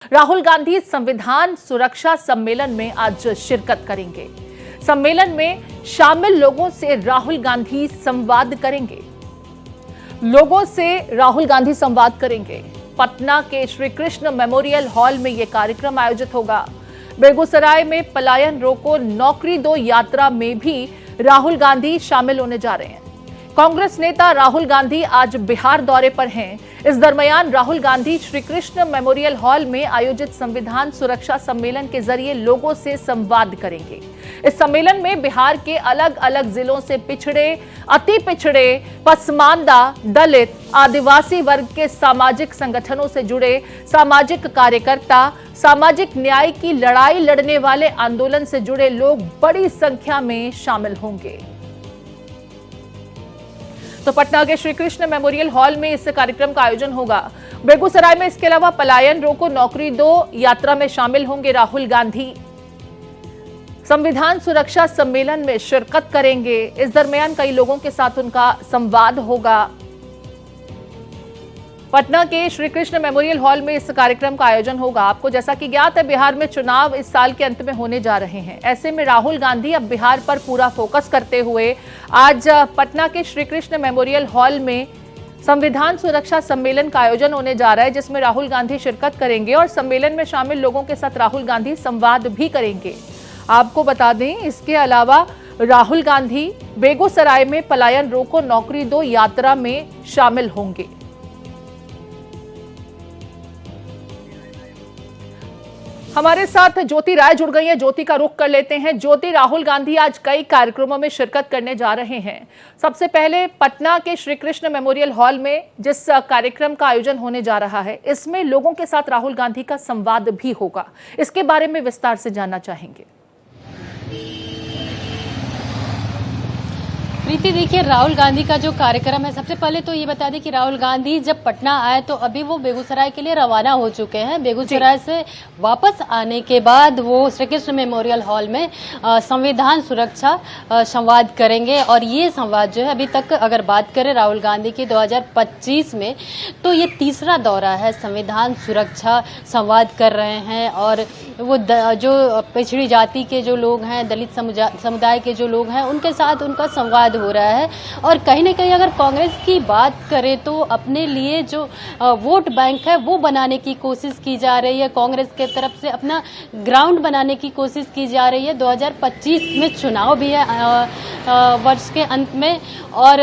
राहुल गांधी संविधान सुरक्षा सम्मेलन में आज शिरकत करेंगे। सम्मेलन में शामिल लोगों से राहुल गांधी संवाद करेंगे। पटना के श्री कृष्ण मेमोरियल हॉल में यह कार्यक्रम आयोजित होगा। बेगूसराय में पलायन रोको नौकरी दो यात्रा में भी राहुल गांधी शामिल होने जा रहे हैं। कांग्रेस नेता राहुल गांधी आज बिहार दौरे पर हैं। इस दरमियान राहुल गांधी श्री कृष्ण मेमोरियल हॉल में आयोजित संविधान सुरक्षा सम्मेलन के जरिए लोगों से संवाद करेंगे। इस सम्मेलन में बिहार के अलग अलग जिलों से पिछड़े, अति पिछड़े, पसमानदा, दलित, आदिवासी वर्ग के सामाजिक संगठनों से जुड़े सामाजिक कार्यकर्ता, सामाजिक न्याय की लड़ाई लड़ने वाले आंदोलन से जुड़े लोग बड़ी संख्या में शामिल होंगे। तो पटना के श्री कृष्ण मेमोरियल हॉल में इस कार्यक्रम का आयोजन होगा। बेगूसराय में इसके अलावा पलायन रोको नौकरी दो यात्रा में शामिल होंगे राहुल गांधी। संविधान सुरक्षा सम्मेलन में शिरकत करेंगे। इस दरमियान कई लोगों के साथ उनका संवाद होगा। पटना के श्री कृष्ण मेमोरियल हॉल में इस कार्यक्रम का आयोजन होगा। आपको जैसा कि ज्ञात है, बिहार में चुनाव इस साल के अंत में होने जा रहे हैं। ऐसे में राहुल गांधी अब बिहार पर पूरा फोकस करते हुए आज पटना के श्री कृष्ण मेमोरियल हॉल में संविधान सुरक्षा सम्मेलन का आयोजन होने जा रहा है, जिसमें राहुल गांधी शिरकत करेंगे और सम्मेलन में शामिल लोगों के साथ राहुल गांधी संवाद भी करेंगे। आपको बता दें, इसके अलावा राहुल गांधी बेगूसराय में पलायन रोको नौकरी दो यात्रा में शामिल होंगे। हमारे साथ ज्योति राय जुड़ गई है। ज्योति का रुख कर लेते हैं। ज्योति, राहुल गांधी आज कई कार्यक्रमों में शिरकत करने जा रहे हैं। सबसे पहले पटना के श्री कृष्ण मेमोरियल हॉल में जिस कार्यक्रम का आयोजन होने जा रहा है, इसमें लोगों के साथ राहुल गांधी का संवाद भी होगा। इसके बारे में विस्तार से जानना चाहेंगे। प्रीति, देखिए, राहुल गांधी का जो कार्यक्रम है, सबसे पहले तो ये बता दें कि राहुल गांधी जब पटना आए तो अभी वो बेगूसराय के लिए रवाना हो चुके हैं। बेगूसराय से वापस आने के बाद वो श्री कृष्ण मेमोरियल हॉल में संविधान सुरक्षा संवाद करेंगे। और ये संवाद जो है, अभी तक अगर बात करें राहुल गांधी की 2025 में, तो ये तीसरा दौरा है। संविधान सुरक्षा संवाद कर रहे हैं और वो जो पिछड़ी जाति के जो लोग हैं, दलित समुदाय के जो लोग हैं, उनके साथ उनका संवाद हो रहा है। और कहीं ना कहीं अगर कांग्रेस की बात करें तो अपने लिए जो वोट बैंक है वो बनाने की कोशिश की जा रही है। कांग्रेस के तरफ से अपना ग्राउंड बनाने की कोशिश की जा रही है। 2025 में चुनाव भी है वर्ष के अंत में, और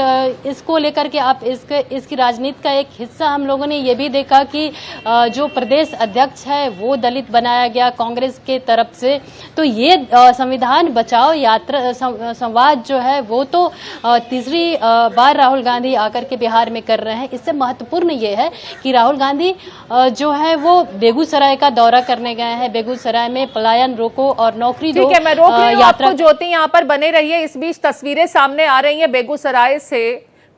इसको लेकर के आप इसकी राजनीति का एक हिस्सा हम लोगों ने ये भी देखा कि जो प्रदेश अध्यक्ष है वो दलित बनाया गया कांग्रेस के तरफ से। तो ये संविधान बचाओ यात्रा संवाद जो है वो तो तीसरी बार राहुल गांधी आकर के बिहार में कर रहे हैं। इससे महत्वपूर्ण ये है कि राहुल गांधी जो है वो बेगूसराय का दौरा करने गए हैं। बेगूसराय में पलायन रोको और नौकरी दो मैं रोक रही हूं आपको। ज्योति, यहाँ पर बने रहिए। इस बीच तस्वीरें सामने आ रही हैं बेगूसराय से।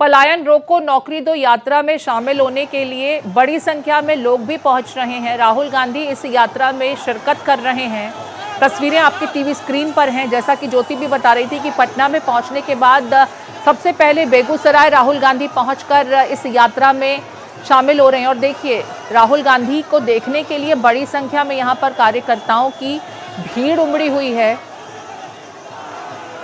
पलायन रोको नौकरी दो यात्रा में शामिल होने के लिए बड़ी संख्या में लोग भी पहुंच रहे हैं। राहुल गांधी इस यात्रा में शिरकत कर रहे हैं। तस्वीरें आपके टीवी स्क्रीन पर हैं। जैसा कि ज्योति भी बता रही थी कि पटना में पहुंचने के बाद सबसे पहले बेगूसराय राहुल गांधी पहुंचकर इस यात्रा में शामिल हो रहे हैं। और देखिए, राहुल गांधी को देखने के लिए बड़ी संख्या में यहां पर कार्यकर्ताओं की भीड़ उमड़ी हुई है।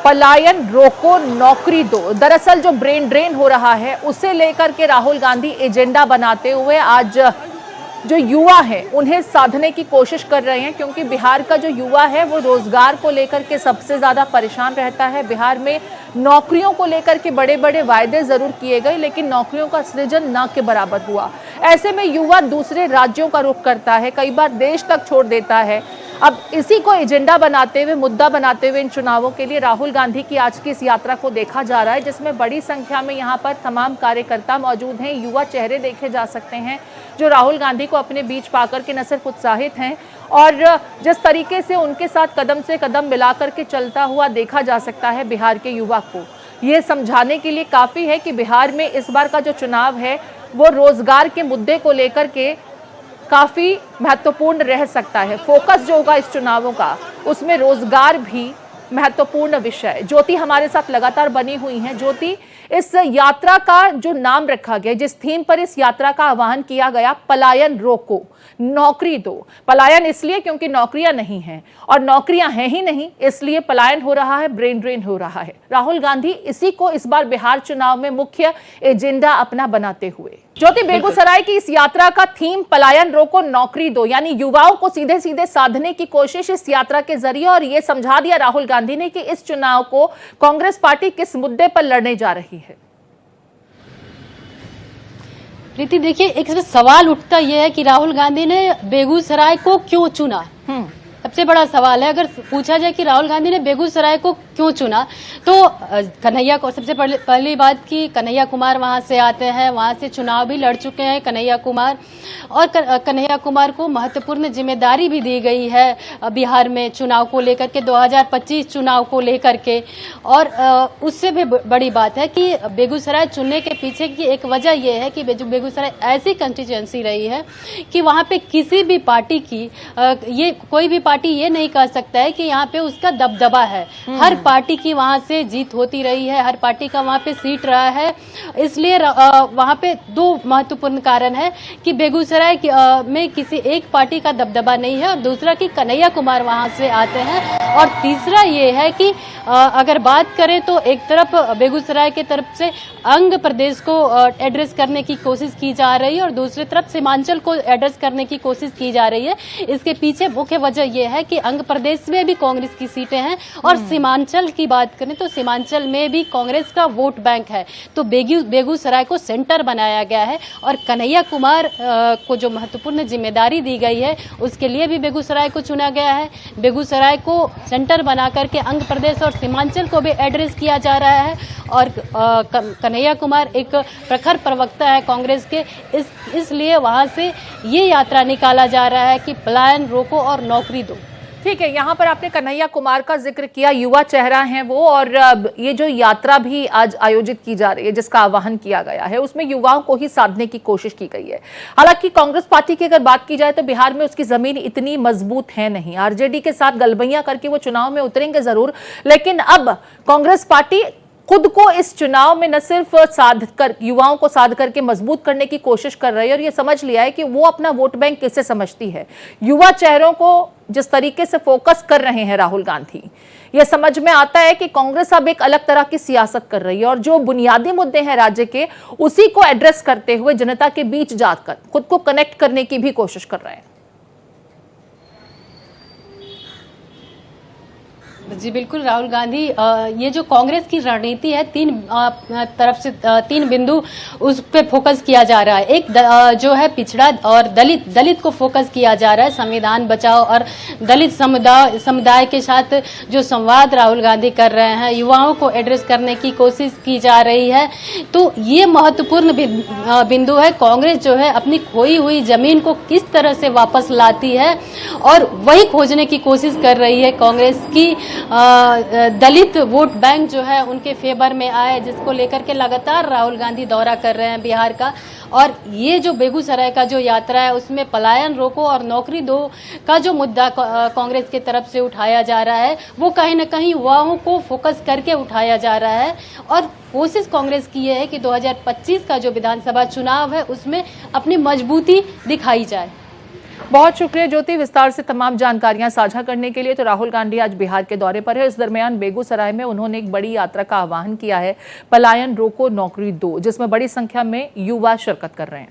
पलायन रोको नौकरी दो, दरअसल जो ब्रेन ड्रेन हो रहा है उसे लेकर के राहुल गांधी एजेंडा बनाते हुए आज जो युवा है उन्हें साधने की कोशिश कर रहे हैं, क्योंकि बिहार का जो युवा है वो रोजगार को लेकर के सबसे ज्यादा परेशान रहता है। बिहार में नौकरियों को लेकर के बड़े बड़े वायदे जरूर किए गए, लेकिन नौकरियों का सृजन न के बराबर हुआ। ऐसे में युवा दूसरे राज्यों का रुख करता है, कई बार देश तक छोड़ देता है। अब इसी को एजेंडा बनाते हुए, मुद्दा बनाते हुए इन चुनावों के लिए राहुल गांधी की आज की इस यात्रा को देखा जा रहा है, जिसमें बड़ी संख्या में यहाँ पर तमाम कार्यकर्ता मौजूद हैं। युवा चेहरे देखे जा सकते हैं जो राहुल गांधी को अपने बीच पाकर के न सिर्फ उत्साहित हैं, और जिस तरीके से उनके साथ कदम से कदम मिलाकर के चलता हुआ देखा जा सकता है बिहार के युवा को। ये समझाने के लिए काफ़ी है कि बिहार में इस बार का जो चुनाव है वो रोजगार के मुद्दे को लेकर के काफ़ी महत्वपूर्ण रह सकता है। फोकस जो होगा इस चुनावों का, उसमें रोजगार भी महत्वपूर्ण विषय। ज्योति हमारे साथ लगातार बनी हुई हैं। ज्योति, इस यात्रा का जो नाम रखा गया, जिस थीम पर इस यात्रा का आह्वान किया गया, पलायन रोको नौकरी दो। पलायन इसलिए क्योंकि नौकरियां नहीं हैं, और नौकरियां हैं ही नहीं, इसलिए पलायन हो रहा है, ब्रेन ड्रेन हो रहा है। राहुल गांधी इसी को इस बार बिहार चुनाव में मुख्य एजेंडा अपना बनाते हुए। ज्योति, बेगूसराय की इस यात्रा का थीम पलायन रोको नौकरी दो, यानी युवाओं को सीधे सीधे साधने की कोशिश इस यात्रा के जरिए, और यह समझा दिया राहुल गांधी ने कि इस चुनाव को कांग्रेस पार्टी किस मुद्दे पर लड़ने जा रही है। प्रीति, देखिए, एक सवाल उठता यह है कि राहुल गांधी ने बेगूसराय को क्यों चुना। सबसे बड़ा सवाल है। अगर पूछा जाए कि राहुल गांधी ने बेगूसराय को क्यों चुना, तो कन्हैया को सबसे पहली बात कि कन्हैया कुमार वहां से आते हैं, वहां से चुनाव भी लड़ चुके हैं कन्हैया कुमार, और कन्हैया कुमार को महत्वपूर्ण जिम्मेदारी भी दी गई है बिहार में चुनाव को लेकर के, 2025 चुनाव को लेकर के। और उससे भी बड़ी बात है कि बेगूसराय चुनने के पीछे की एक वजह यह है कि बेगूसराय ऐसी कंस्टिट्यूएंसी रही है कि वहां पे किसी भी पार्टी की ये कोई भी पार्टी ये नहीं कह सकता है कि यहाँ पे उसका दबदबा है। हर पार्टी की वहां से जीत होती रही है, हर पार्टी का वहां पे सीट रहा है। इसलिए वहां पे दो महत्वपूर्ण कारण है कि बेगूसराय में किसी एक पार्टी का दबदबा नहीं है, और दूसरा कि कन्हैया कुमार वहां से आते हैं, और तीसरा ये है कि अगर बात करें तो एक तरफ बेगूसराय के तरफ से अंग प्रदेश को एड्रेस करने की कोशिश की जा रही है, और दूसरी तरफ सीमांचल को एड्रेस करने की कोशिश की जा रही है। इसके पीछे मुख्य वजह यह है कि अंग प्रदेश में भी कांग्रेस की सीटें हैं, और सीमांचल की बात करें तो सीमांचल में भी कांग्रेस का वोट बैंक है। तो बेगूसराय को सेंटर बनाया गया है, और कन्हैया कुमार को जो महत्वपूर्ण जिम्मेदारी दी गई है उसके लिए भी बेगूसराय को चुना गया है। बेगूसराय को सेंटर बना करके अंग प्रदेश और सीमांचल को भी एड्रेस किया जा रहा है, और कन्हैया कुमार एक प्रखर प्रवक्ता है कांग्रेस के, इसलिए वहां से ये यात्रा निकाला जा रहा है कि पलायन रोको और नौकरी दो। ठीक है, यहाँ पर आपने कन्हैया कुमार का जिक्र किया, युवा चेहरा हैं वो, और ये जो यात्रा भी आज आयोजित की जा रही है जिसका आह्वान किया गया है, उसमें युवाओं को ही साधने की कोशिश की गई है। हालांकि कांग्रेस पार्टी की अगर बात की जाए तो बिहार में उसकी जमीन इतनी मजबूत है नहीं, आरजेडी के साथ गलबैयां करके वो चुनाव में उतरेंगे जरूर, लेकिन अब कांग्रेस पार्टी खुद को इस चुनाव में न सिर्फ साध कर युवाओं को साध करके मजबूत करने की कोशिश कर रही है, और ये समझ लिया है कि वो अपना वोट बैंक किससे समझती है। युवा चेहरों को जिस तरीके से फोकस कर रहे हैं राहुल गांधी, ये समझ में आता है कि कांग्रेस अब एक अलग तरह की सियासत कर रही है, और जो बुनियादी मुद्दे हैं राज्य के उसी को एड्रेस करते हुए जनता के बीच जाकर खुद को कनेक्ट करने की भी कोशिश कर रहे हैं। जी बिल्कुल, राहुल गांधी ये जो कांग्रेस की रणनीति है, तीन तरफ से तीन बिंदु उस पे फोकस किया जा रहा है। एक जो है पिछड़ा और दलित को फोकस किया जा रहा है, संविधान बचाओ, और दलित समुदाय के साथ जो संवाद राहुल गांधी कर रहे हैं, युवाओं को एड्रेस करने की कोशिश की जा रही है। तो ये महत्वपूर्ण बिंदु है। कांग्रेस जो है अपनी खोई हुई जमीन को किस तरह से वापस लाती है, और वही खोजने की कोशिश कर रही है कांग्रेस की। दलित वोट बैंक जो है उनके फेवर में आए, जिसको लेकर के लगातार राहुल गांधी दौरा कर रहे हैं बिहार का। और ये जो बेगूसराय का जो यात्रा है उसमें पलायन रोको और नौकरी दो का जो मुद्दा कांग्रेस की तरफ से उठाया जा रहा है, वो कहीं ना कहीं युवाओं को फोकस करके उठाया जा रहा है। और कोशिश कांग्रेस की यह है कि 2025 का जो विधानसभा चुनाव है उसमें अपनी मजबूती दिखाई जाए। बहुत शुक्रिया ज्योति, विस्तार से तमाम जानकारियां साझा करने के लिए। तो राहुल गांधी आज बिहार के दौरे पर है। इस दरमियान बेगूसराय में उन्होंने एक बड़ी यात्रा का आह्वान किया है, पलायन रोको नौकरी दो, जिसमें बड़ी संख्या में युवा शिरकत कर रहे हैं।